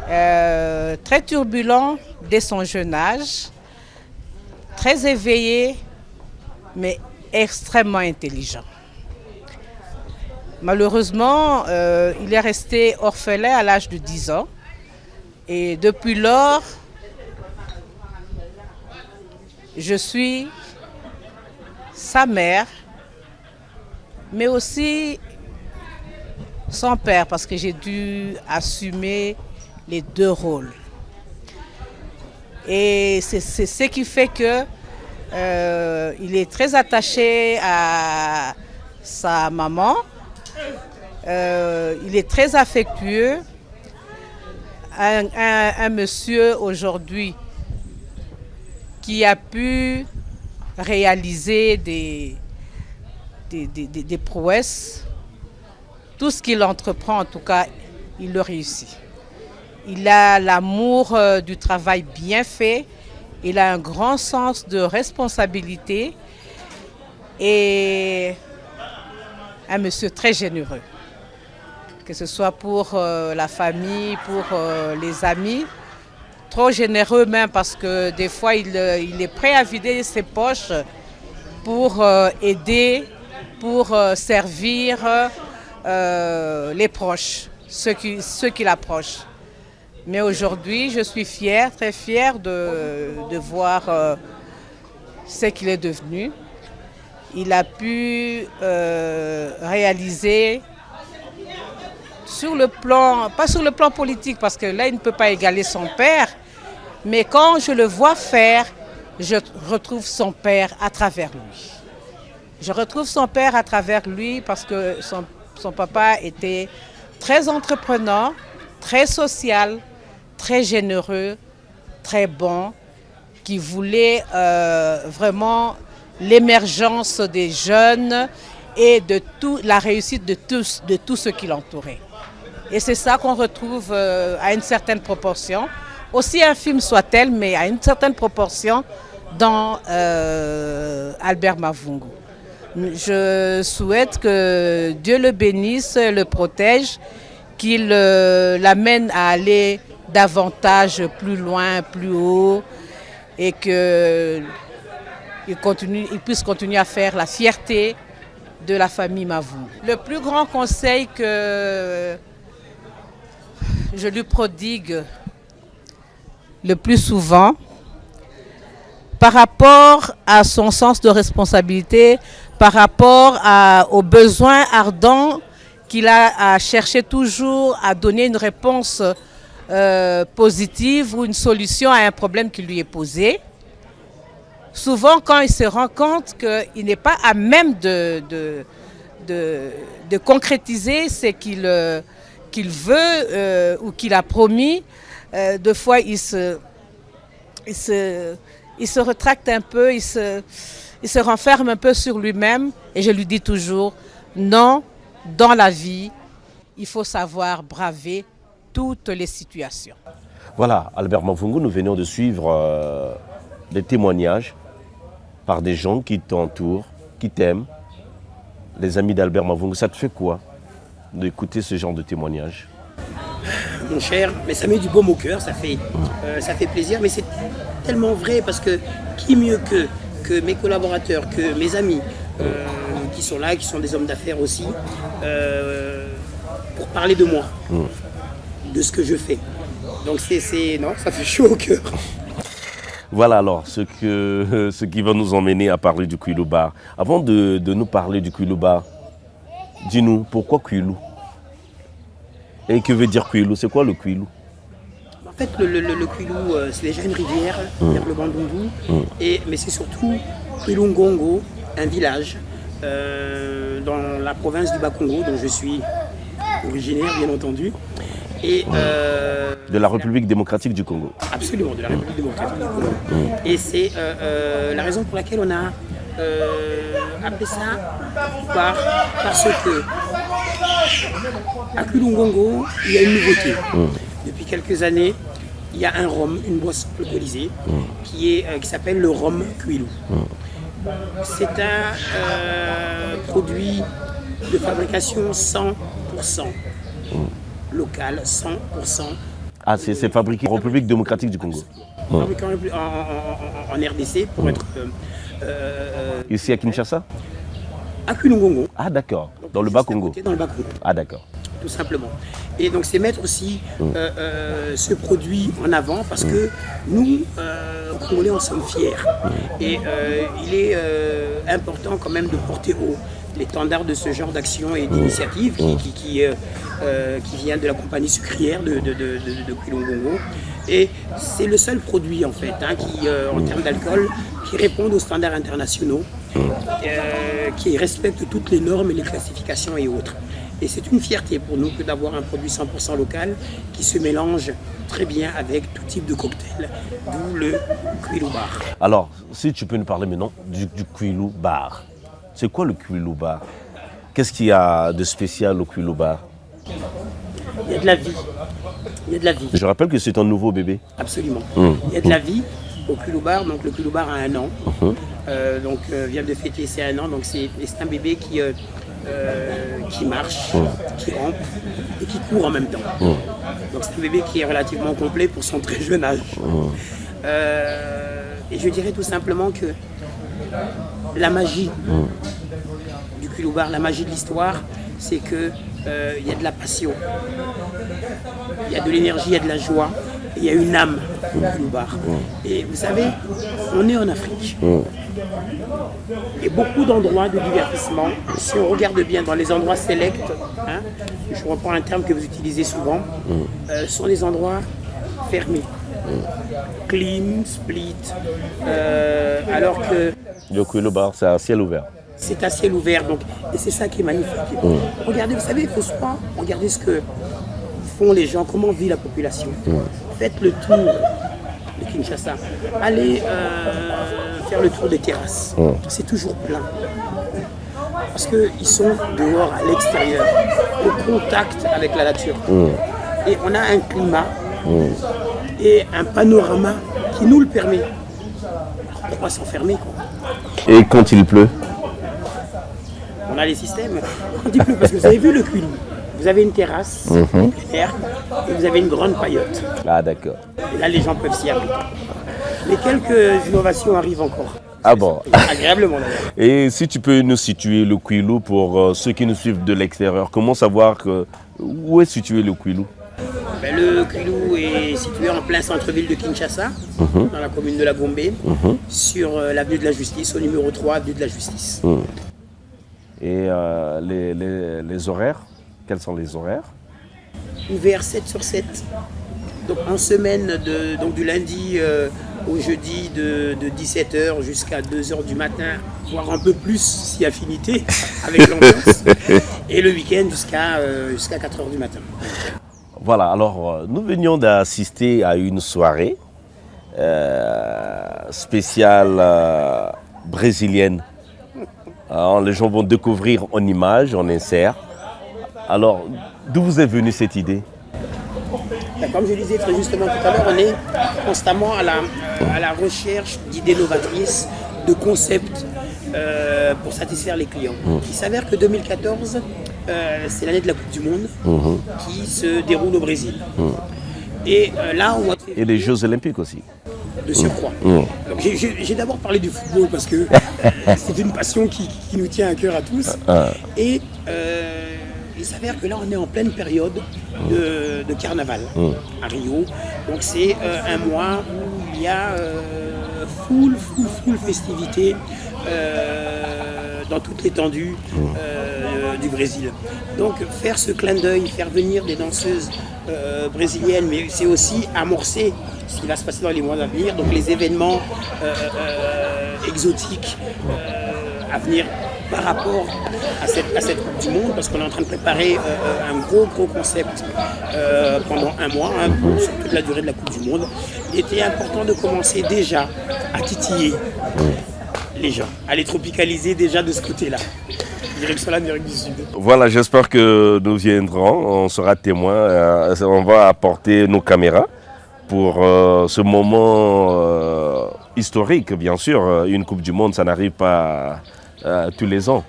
très turbulent dès son jeune âge, très éveillé, mais extrêmement intelligent. Malheureusement, il est resté orphelin à l'âge de 10 ans. Et depuis lors, je suis sa mère, mais aussi son père, parce que j'ai dû assumer les deux rôles. Et c'est ce qui fait que il est très attaché à sa maman, il est très affectueux. Un monsieur aujourd'hui qui a pu réaliser des prouesses. Tout ce qu'il entreprend, en tout cas, il le réussit. Il a l'amour du travail bien fait, il a un grand sens de responsabilité et un monsieur très généreux. Que ce soit pour la famille, pour les amis. Trop généreux même parce que des fois il est prêt à vider ses poches pour aider, pour servir les proches, ceux qui l'approchent. Mais aujourd'hui, je suis fière, très fière de voir ce qu'il est devenu. Il a pu réaliser sur le plan, pas sur le plan politique, parce que là, il ne peut pas égaler son père, mais quand je le vois faire, je retrouve son père à travers lui. Je retrouve son père à travers lui parce que son papa était très entreprenant, très social, très généreux, très bon, qui voulait vraiment l'émergence des jeunes et de la réussite de tout ce qui l'entourait. Et c'est ça qu'on retrouve à une certaine proportion, aussi infime soit-elle, mais à une certaine proportion dans Albert Mavungu. Je souhaite que Dieu le bénisse, le protège, qu'il l'amène à aller davantage plus loin, plus haut, et qu'il puisse continuer à faire la fierté de la famille Mavungu. Le plus grand conseil que je lui prodigue le plus souvent, par rapport à son sens de responsabilité, par rapport aux besoins ardents qu'il a à chercher toujours à donner une réponse positive ou une solution à un problème qui lui est posé. Souvent, quand il se rend compte qu'il n'est pas à même de concrétiser ce qu'il veut ou qu'il a promis, deux fois il se retracte un peu, il se renferme un peu sur lui-même, et je lui dis toujours, non, dans la vie, il faut savoir braver toutes les situations. Voilà, Albert Mavungu, nous venons de suivre des témoignages par des gens qui t'entourent, qui t'aiment, les amis d'Albert Mavungu. Ça te fait quoi d'écouter ce genre de témoignages? Mon cher, mais ça met du baume au cœur, ça fait plaisir, mais c'est tellement vrai parce que qui mieux que mes collaborateurs, que mes amis qui sont là, qui sont des hommes d'affaires aussi, pour parler de moi, de ce que je fais. Donc non, ça fait chaud au cœur. Voilà alors ce qui va nous emmener à parler du Kwilu Bar. Avant de nous parler du Kwilu Bar, dis-nous pourquoi Kwilu? Et que veut dire Kwilu? C'est quoi le Kwilu? En fait, le Kwilu, c'est déjà une rivière vers le Bandundu, mais c'est surtout Kwilu Ngongo, un village dans la province du Bas-Congo, dont je suis originaire, bien entendu. Et, de la République démocratique du Congo. Absolument, de la République démocratique du Congo. Et c'est la raison pour laquelle on a appelé ça parce que à Kwilu Ngongo, il y a une nouveauté. Depuis quelques années, il y a un rhum, une boisson alcoolisée qui s'appelle le rhum Kwilu. C'est un produit de fabrication 100% local, 100%. Ah, c'est fabriqué en République démocratique du Congo. Fabriqué en RDC pour être... Ici à Kinshasa? À Kwilu Ngongo. Ah d'accord, dans le Bas-Congo. Dans le Bas-Congo. Ah d'accord. Tout simplement. Et donc c'est mettre aussi ce produit en avant parce que nous, Congolais, en sommes fiers. Et il est important quand même de porter haut l'étendard de ce genre d'action et d'initiative qui vient de la compagnie sucrière de Kwilu Ngongo. Et c'est le seul produit en fait qui, en termes d'alcool, qui répond aux standards internationaux, qui respecte toutes les normes et les classifications et autres. Et c'est une fierté pour nous que d'avoir un produit 100% local qui se mélange très bien avec tout type de cocktail, d'où le Kwilu Bar. Alors, si tu peux nous parler maintenant du Kwilu Bar. C'est quoi le Kwilu Bar? Qu'est-ce qu'il y a de spécial au Kwilu Bar? Il y a de la vie. Il y a de la vie. Je rappelle que c'est un nouveau bébé. Absolument. Il y a de la vie au Kwilu Bar. Donc le Kwilu Bar a 1 an. Vient de fêter ses 1 an. Donc c'est un bébé qui marche, qui rampe et qui court en même temps. Donc c'est un bébé qui est relativement complet pour son très jeune âge. Et je dirais tout simplement que la magie du Kwilu Bar, la magie de l'histoire, c'est que il y a de la passion, il y a de l'énergie, il y a de la joie, et il y a une âme au Kwilu Bar. Et vous savez, on est en Afrique. Et beaucoup d'endroits de divertissement, si on regarde bien dans les endroits sélects, je reprends un terme que vous utilisez souvent, sont des endroits fermés. Clean, split, alors que le Kwilu Bar, c'est à ciel ouvert. C'est à ciel ouvert, donc, et c'est ça qui est magnifique. Regardez, vous savez, il faut souvent regarder ce que font les gens, comment vit la population. Faites le tour de Kinshasa. Allez faire faire le tour des terrasses. C'est toujours plein. Parce qu'ils sont dehors, à l'extérieur, au contact avec la nature. Et on a un climat et un panorama qui nous le permet. Alors, pourquoi s'enfermer, quoi? Et quand il pleut? On a les systèmes. Quand il pleut, parce que vous avez vu le Quilou. Vous avez une terrasse, air, et vous avez une grande paillote. Ah d'accord. Et là, les gens peuvent s'y abriter. Mais quelques innovations arrivent encore. Ah bon. Agréablement d'ailleurs. Et si tu peux nous situer le Quilou pour ceux qui nous suivent de l'extérieur, comment savoir où est situé le Quilou? Le Quilou est situé en plein centre-ville de Kinshasa, dans la commune de la Gombe, sur l'avenue de la Justice, au numéro 3, avenue de la Justice. Et les horaires? Quels sont les horaires? Ouvert 7 sur 7. Donc en semaine, donc du lundi au jeudi de 17h jusqu'à 2h du matin, voire un peu plus si affinité avec l'ambiance. Et le week-end jusqu'à 4h du matin. Voilà, alors nous venions d'assister à une soirée spéciale brésilienne. Alors, les gens vont découvrir en images, en insert. Alors, d'où vous est venue cette idée? Comme je disais très justement tout à l'heure, on est constamment à la recherche d'idées novatrices, de concepts pour satisfaire les clients. Il s'avère que 2014, c'est l'année de la Coupe du Monde qui se déroule au Brésil. Et là, on Et les Jeux Olympiques aussi. De surcroît. Donc j'ai d'abord parlé du football parce que c'est une passion qui nous tient à cœur à tous. Et il s'avère que là, on est en pleine période de carnaval à Rio. Donc c'est un mois où il y a full festivité dans toute l'étendue du Brésil. Donc faire ce clin d'œil, faire venir des danseuses brésiliennes, mais c'est aussi amorcer ce qui va se passer dans les mois à venir, donc les événements exotiques à venir par rapport à cette Coupe du Monde, parce qu'on est en train de préparer un gros concept pendant un mois, sur toute la durée de la Coupe du Monde. Il était important de commencer déjà à titiller les gens, à les tropicaliser déjà de ce côté-là. Direction l'Amérique du Sud. Voilà, j'espère que nous viendrons, on sera témoins, on va apporter nos caméras pour ce moment historique, bien sûr. Une Coupe du Monde, ça n'arrive pas tous les ans.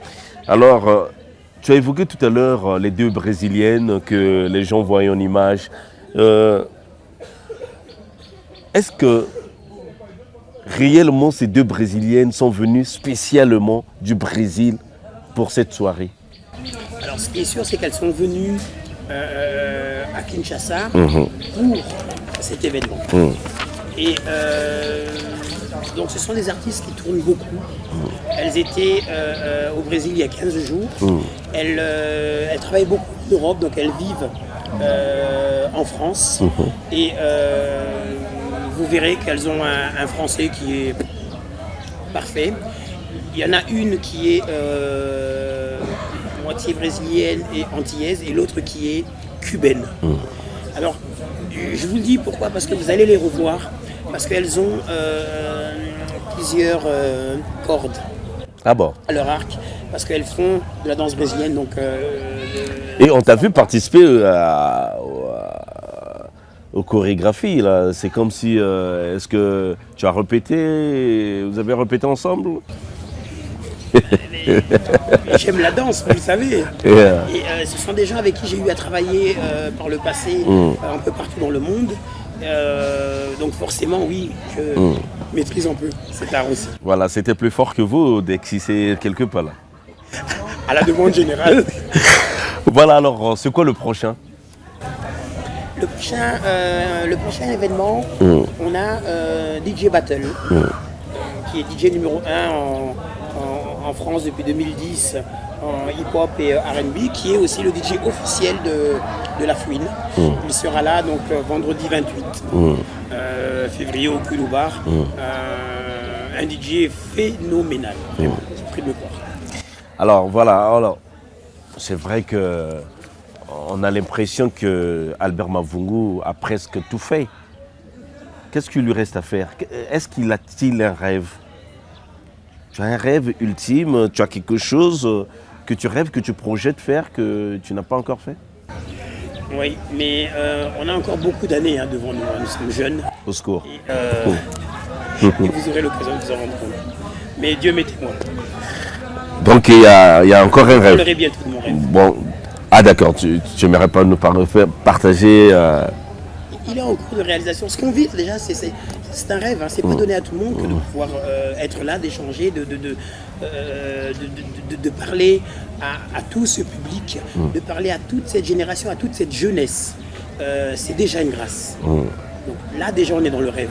Alors, tu as évoqué tout à l'heure les deux Brésiliennes que les gens voient en image. Est-ce que réellement ces deux Brésiliennes sont venues spécialement du Brésil pour cette soirée? Alors, ce qui est sûr, c'est qu'elles sont venues à Kinshasa pour cet événement. Et donc, ce sont des artistes qui tournent beaucoup. Elles étaient au Brésil il y a 15 jours. Elles travaillent beaucoup en Europe, donc elles vivent en France. Et vous verrez qu'elles ont un français qui est parfait. Il y en a une qui est moitié brésilienne et antillaise et l'autre qui est cubaine. Alors, je vous le dis pourquoi, parce que vous allez les revoir, parce qu'elles ont plusieurs cordes à leur arc, parce qu'elles font de la danse brésilienne. Donc, et on t'a vu participer aux chorégraphies, là. C'est comme si, est-ce que tu as répété, vous avez répété ensemble? J'aime la danse, vous le savez. Et ce sont des gens avec qui j'ai eu à travailler par le passé, un peu partout dans le monde. Donc forcément, oui, je maîtrise un peu cet art aussi. Voilà, c'était plus fort que vous d'exister quelque part là. À la demande générale. Voilà, alors c'est quoi le prochain? Le prochain événement, on a DJ Battle, qui est DJ numéro 1 en France depuis 2010 en hip-hop et R&B, qui est aussi le DJ officiel de La Fouine. Il sera là donc vendredi 28 février au Quilou Bar. Un DJ phénoménal, j'ai pris de me croire. Alors voilà, c'est vrai que on a l'impression que Albert Mavungu a presque tout fait. Qu'est-ce qu'il lui reste à faire? Est-ce qu'il a-t-il un rêve? Tu as un rêve ultime, tu as quelque chose que tu rêves, que tu projettes faire, que tu n'as pas encore fait? Oui, mais on a encore beaucoup d'années devant nous. Nous sommes jeunes. Au secours. Et vous aurez l'occasion de vous en rendre compte. Mais Dieu m'est témoin. Donc il y a encore un Je rêve. parlerai bientôt de mon rêve. Bon, ah d'accord, tu n'aimerais pas nous partager Il est en cours de réalisation. Ce qu'on vit déjà, c'est un rêve. C'est pas donné à tout le monde que de pouvoir être là, d'échanger, de parler à tout ce public, de parler à toute cette génération, à toute cette jeunesse. C'est déjà une grâce. Donc là, déjà, on est dans le rêve.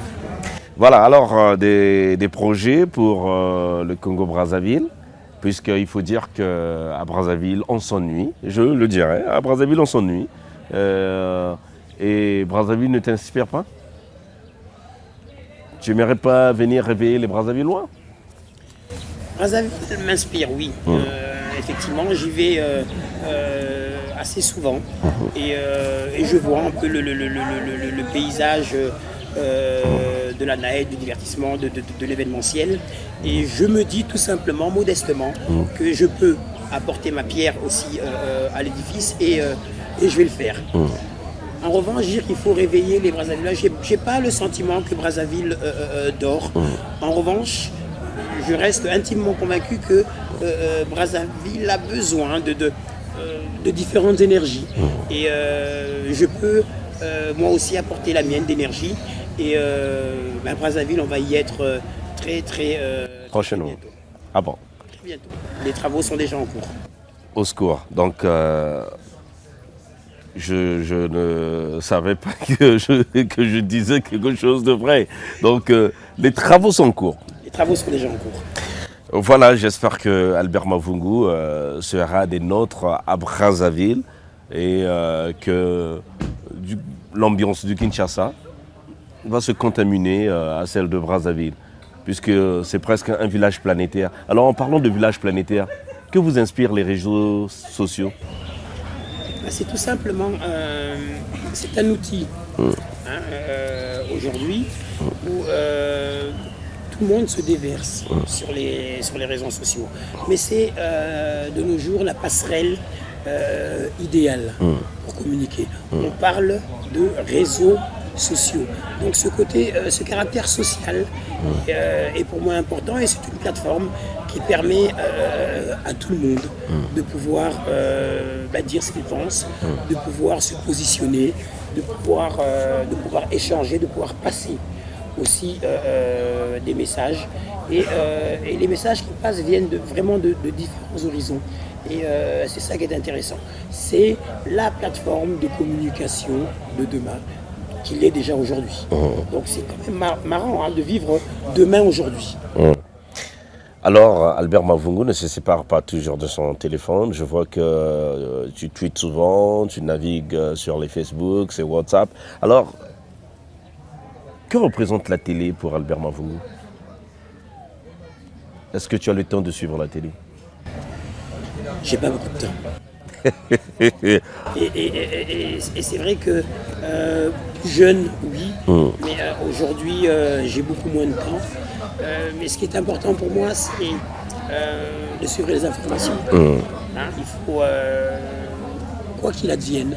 Voilà, alors des projets pour le Congo-Brazzaville, puisqu'il faut dire qu'à Brazzaville, on s'ennuie, je le dirais, à Brazzaville, on s'ennuie. Et Brazzaville ne t'inspire pas? Tu n'aimerais pas venir réveiller les Brazzavillois? Brazzaville m'inspire, oui. Effectivement, j'y vais assez souvent et je vois un peu le paysage de la naïve, du divertissement, de l'événementiel. Et je me dis tout simplement, modestement, que je peux apporter ma pierre aussi à l'édifice et je vais le faire. En revanche, dire qu'il faut réveiller les Brazzavillois, j'ai pas le sentiment que Brazzaville dort. En revanche, je reste intimement convaincu que Brazzaville a besoin de différentes énergies. Et je peux moi aussi apporter la mienne d'énergie. Et Brazzaville, on va y être très prochainement. Très bientôt. Ah bon? Très bientôt. Les travaux sont déjà en cours. Au secours. Donc je ne savais pas que je disais quelque chose de vrai. Donc les travaux sont en cours. Les travaux sont déjà en cours. Voilà, j'espère que Albert Mavungu sera des nôtres à Brazzaville et que l'ambiance du Kinshasa va se contaminer à celle de Brazzaville, puisque c'est presque un village planétaire. Alors en parlant de village planétaire, que vous inspirent les réseaux sociaux? C'est tout simplement, c'est un outil aujourd'hui où tout le monde se déverse sur les réseaux sociaux. Mais c'est de nos jours la passerelle idéale pour communiquer. On parle de réseaux sociaux. Donc ce caractère social est pour moi important et c'est une plateforme qui permet à tout le monde de pouvoir dire ce qu'il pense, de pouvoir se positionner, de pouvoir échanger, de pouvoir passer aussi des messages. Et les messages qui passent viennent vraiment de différents horizons. Et c'est ça qui est intéressant. C'est la plateforme de communication de demain qu'il est déjà aujourd'hui. Donc c'est quand même marrant de vivre demain aujourd'hui. Alors, Albert Mavungu ne se sépare pas toujours de son téléphone. Je vois que tu tweets souvent, tu navigues sur les Facebook, sur WhatsApp. Alors, que représente la télé pour Albert Mavungu? Est-ce que tu as le temps de suivre la télé? J'ai pas beaucoup de temps. et c'est vrai que plus jeune, oui, mais aujourd'hui j'ai beaucoup moins de temps. Mais ce qui est important pour moi, c'est de suivre les informations. Il faut, quoi qu'il advienne,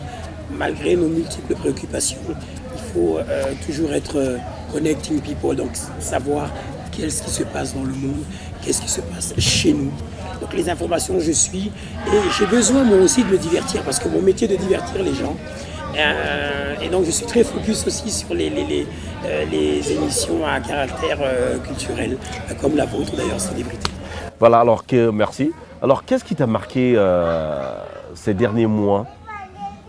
malgré nos multiples préoccupations, il faut toujours être connecting people, donc savoir qu'est-ce qui se passe dans le monde, qu'est-ce qui se passe chez nous. Donc les informations, je suis, et j'ai besoin moi aussi de me divertir, parce que mon métier est de divertir les gens. Et donc je suis très focus aussi sur les émissions à caractère culturel, comme la vôtre d'ailleurs, Célébrité. Voilà, alors merci. Alors qu'est-ce qui t'a marqué ces derniers mois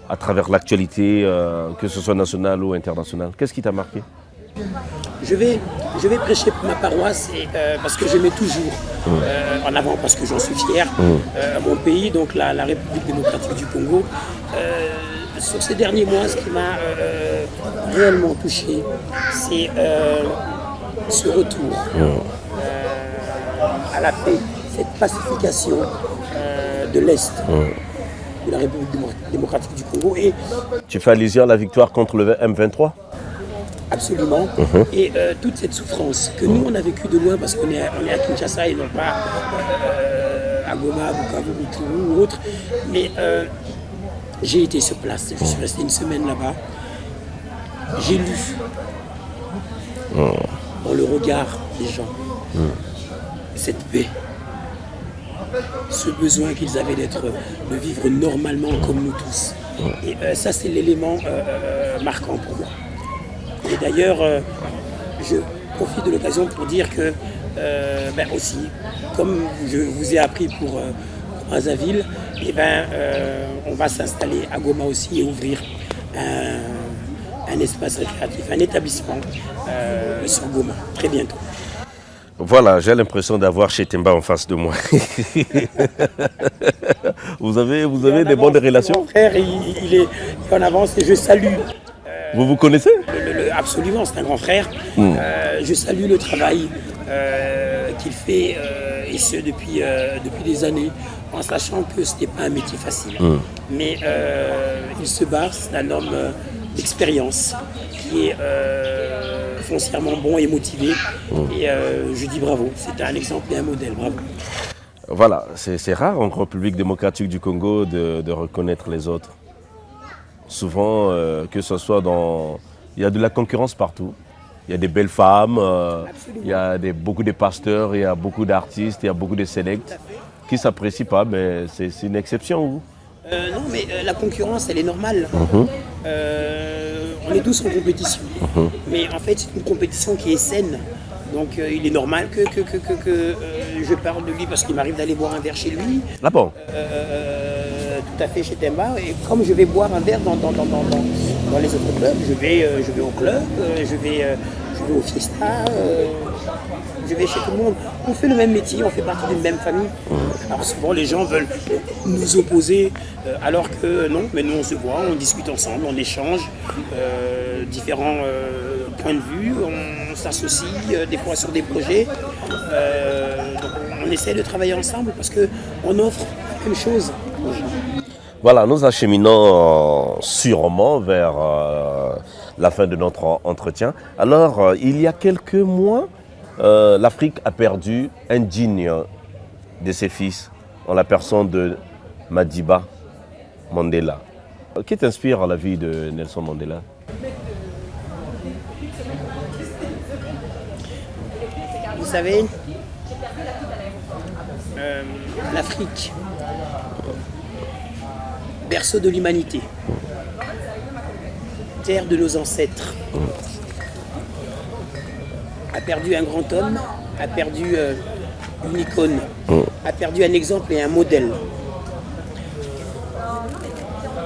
à travers l'actualité, que ce soit nationale ou internationale? Qu'est-ce qui t'a marqué? Je vais prêcher pour ma paroisse parce que je mets toujours en avant, parce que j'en suis fier, mon pays, donc la République démocratique du Congo. Sur ces derniers mois, ce qui m'a réellement touché, c'est ce retour à la paix, cette pacification de l'Est de la République démocratique du Congo. Et tu fais allusion à la victoire contre le M23? Absolument. Et toute cette souffrance que nous, on a vécue de loin, parce qu'on est à Kinshasa et non pas à Goma, Bukavu, Bukavu ou autre. Mais j'ai été sur place, je suis resté une semaine là-bas. J'ai lu dans le regard des gens cette paix, ce besoin qu'ils avaient de vivre normalement comme nous tous. Et ça, c'est l'élément marquant pour moi. Et d'ailleurs, je profite de l'occasion pour dire que, aussi, comme je vous ai appris pour Brazzaville, on va s'installer à Goma aussi et ouvrir un espace récréatif, un établissement sur Goma, très bientôt. Voilà, j'ai l'impression d'avoir Chetemba en face de moi. Vous avez des bonnes relations? Mon frère, il est en avance et je salue. Vous vous connaissez? Absolument, c'est un grand frère. Je salue le travail qu'il fait, et ce depuis des années, en sachant que ce n'est pas un métier facile. Mais il se bat, c'est un homme d'expérience qui est foncièrement bon et motivé. Et je dis bravo, c'est un exemple et un modèle, bravo. Voilà, c'est rare en République démocratique du Congo de reconnaître les autres. Souvent, que ce soit il y a de la concurrence partout. Il y a des belles femmes, il y a beaucoup de pasteurs, il y a beaucoup d'artistes, il y a beaucoup de sélects qui ne s'apprécient pas, mais c'est une exception. Non, mais la concurrence, elle est normale. On est tous en compétition. Mais en fait, c'est une compétition qui est saine. Donc il est normal que je parle de lui parce qu'il m'arrive d'aller boire un verre chez lui. Ah bon? Tout à fait, chez Temba. Et comme je vais boire un verre dans les autres clubs, je vais au club, je vais au fiesta, je vais chez tout le monde. On fait le même métier, on fait partie d'une même famille. Alors souvent les gens veulent nous opposer, alors que non, mais nous on se voit, on discute ensemble, on échange différents points de vue, on s'associe des fois sur des projets. Donc on essaie de travailler ensemble parce qu'on offre une chose aux gens. Voilà, nous acheminons sûrement vers la fin de notre entretien. Alors, il y a quelques mois, l'Afrique a perdu un digne de ses fils, en la personne de Madiba Mandela. Qui t'inspire à la vie de Nelson Mandela? Vous savez, l'Afrique, berceau de l'humanité, terre de nos ancêtres, a perdu un grand homme, a perdu une icône, a perdu un exemple et un modèle.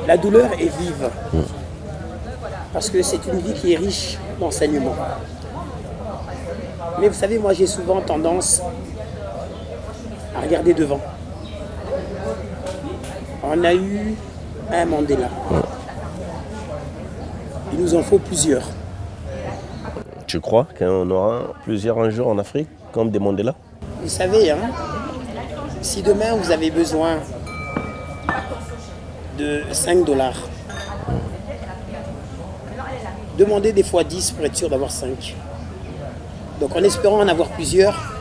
La douleur est vive, parce que c'est une vie qui est riche d'enseignements. Mais vous savez, moi j'ai souvent tendance à regarder devant. On a eu un Mandela. Il nous en faut plusieurs. Tu crois qu'on aura plusieurs un jour en Afrique, comme des Mandela? Vous savez, si demain vous avez besoin de 5 $, demandez des fois 10 pour être sûr d'avoir 5. Donc en espérant en avoir plusieurs,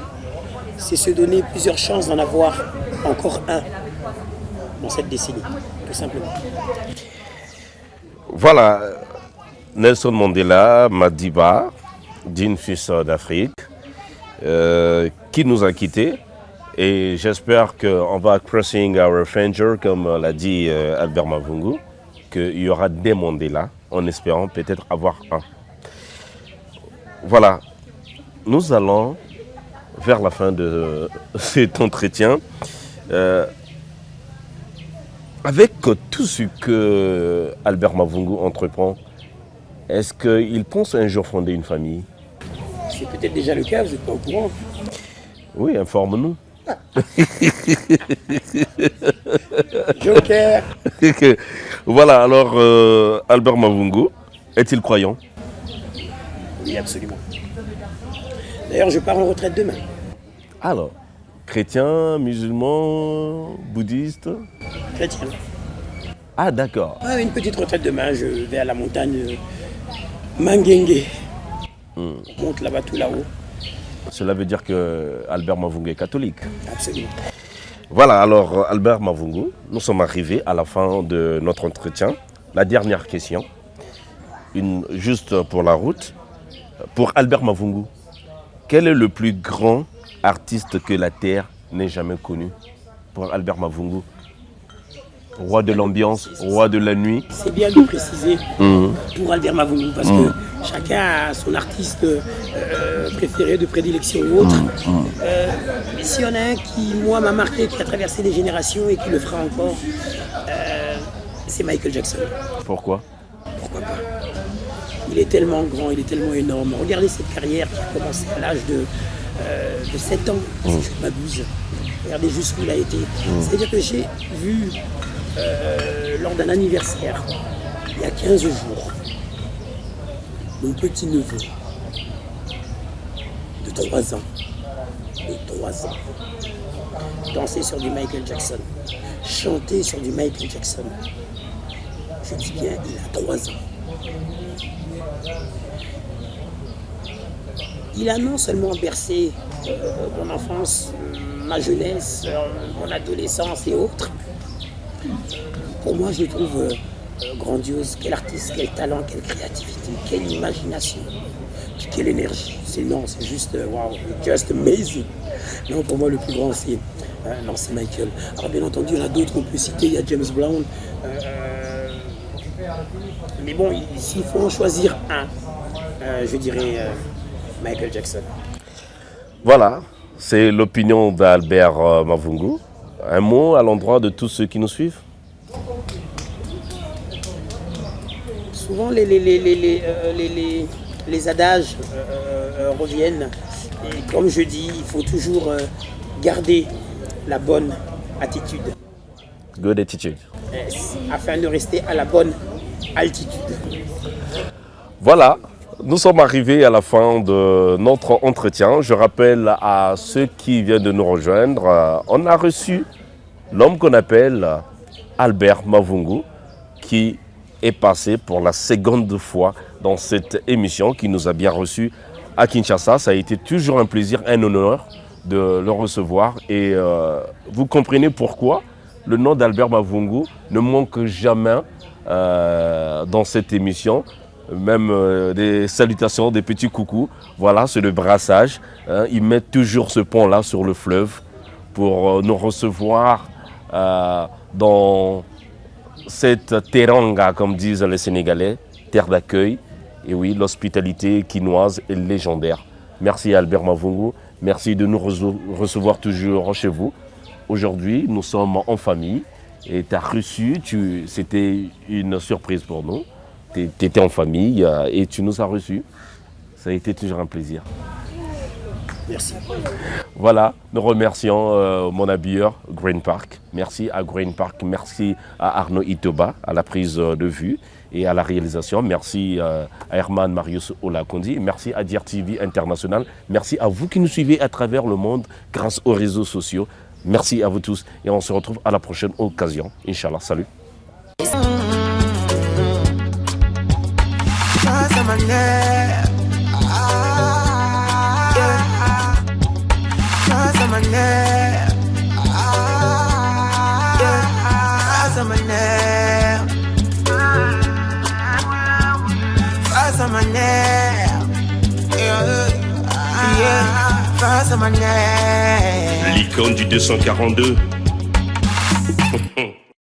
c'est se donner plusieurs chances d'en avoir encore un dans cette décennie, tout simplement. Voilà, Nelson Mandela, Madiba, digne fils d'Afrique, qui nous a quittés. Et j'espère qu'on va crossing our finger, comme l'a dit Albert Mavungu, qu'il y aura des Mandela, en espérant peut-être avoir un. Voilà, nous allons vers la fin de cet entretien. Avec tout ce que Albert Mavungu entreprend, est-ce qu'il pense un jour fonder une famille? C'est peut-être déjà le cas, vous n'êtes pas au courant. Oui, informe-nous. Joker. Voilà, alors Albert Mavungu, est-il croyant? Oui, absolument. D'ailleurs, je pars en retraite demain. Alors, chrétien, musulman, bouddhiste? Chrétien. Ah, d'accord. Une petite retraite demain, je vais à la montagne Manguengue. On monte là-bas tout là-haut. Cela veut dire que Albert Mavungu est catholique. Absolument. Voilà, alors Albert Mavungu, nous sommes arrivés à la fin de notre entretien. La dernière question, juste pour la route. Pour Albert Mavungu, quel est le plus grand artiste que la Terre n'ait jamais connu? Pour Albert Mavungu, roi de l'ambiance, roi de la nuit. C'est bien de préciser pour Albert Mavungu, parce que chacun a son artiste préféré, de prédilection ou autre. Mais s'il y en a un qui, moi, m'a marqué, qui a traversé des générations et qui le fera encore, c'est Michael Jackson. Pourquoi? Pourquoi pas? Il est tellement grand, il est tellement énorme. Regardez cette carrière qui a commencé à l'âge de 7 ans, si je ne m'abuse. Regardez jusqu'où il a été. C'est-à-dire que j'ai vu, lors d'un anniversaire, il y a 15 jours, mon petit-neveu de 3 ans, danser sur du Michael Jackson, chanter sur du Michael Jackson. Je dis bien, il a 3 ans. Il a non seulement bercé mon enfance, ma jeunesse, mon adolescence et autres. Pour moi, je le trouve grandiose. Quel artiste, quel talent, quelle créativité, quelle imagination, quelle énergie. C'est juste wow, just amazing. Non, pour moi, le plus grand, c'est Michael. Alors, bien entendu, il y en a d'autres qu'on peut citer. Il y a James Brown. Mais bon, s'il faut en choisir un, je dirais Michael Jackson. Voilà, c'est l'opinion d'Albert Mavungu. Un mot à l'endroit de tous ceux qui nous suivent? Souvent, les adages reviennent. Et comme je dis, il faut toujours garder la bonne attitude. Good attitude. Afin de rester à la bonne altitude. Voilà, nous sommes arrivés à la fin de notre entretien. Je rappelle à ceux qui viennent de nous rejoindre, on a reçu l'homme qu'on appelle Albert Mavungu, qui est passé pour la seconde fois dans cette émission, qui nous a bien reçus à Kinshasa. Ça a été toujours un plaisir, un honneur de le recevoir. Et vous comprenez pourquoi le nom d'Albert Mavungu ne manque jamais dans cette émission. Même des salutations, des petits coucous. Voilà, c'est le brassage. Ils mettent toujours ce pont-là sur le fleuve pour nous recevoir dans cette teranga, comme disent les Sénégalais, terre d'accueil. Et oui, l'hospitalité quinoise est légendaire. Merci Albert Mavungu. Merci de nous recevoir toujours chez vous. Aujourd'hui, nous sommes en famille et tu as reçu, c'était une surprise pour nous. Tu étais en famille et tu nous as reçus. Ça a été toujours un plaisir. Merci. Voilà, nous remercions mon habilleur, Green Park. Merci à Green Park, merci à Arnaud Itoba à la prise de vue et à la réalisation. Merci à Herman Marius Olakondi. Merci à DRTV International. Merci à vous qui nous suivez à travers le monde grâce aux réseaux sociaux. Merci à vous tous et on se retrouve à la prochaine occasion. Inch'Allah, salut. L'icône du 242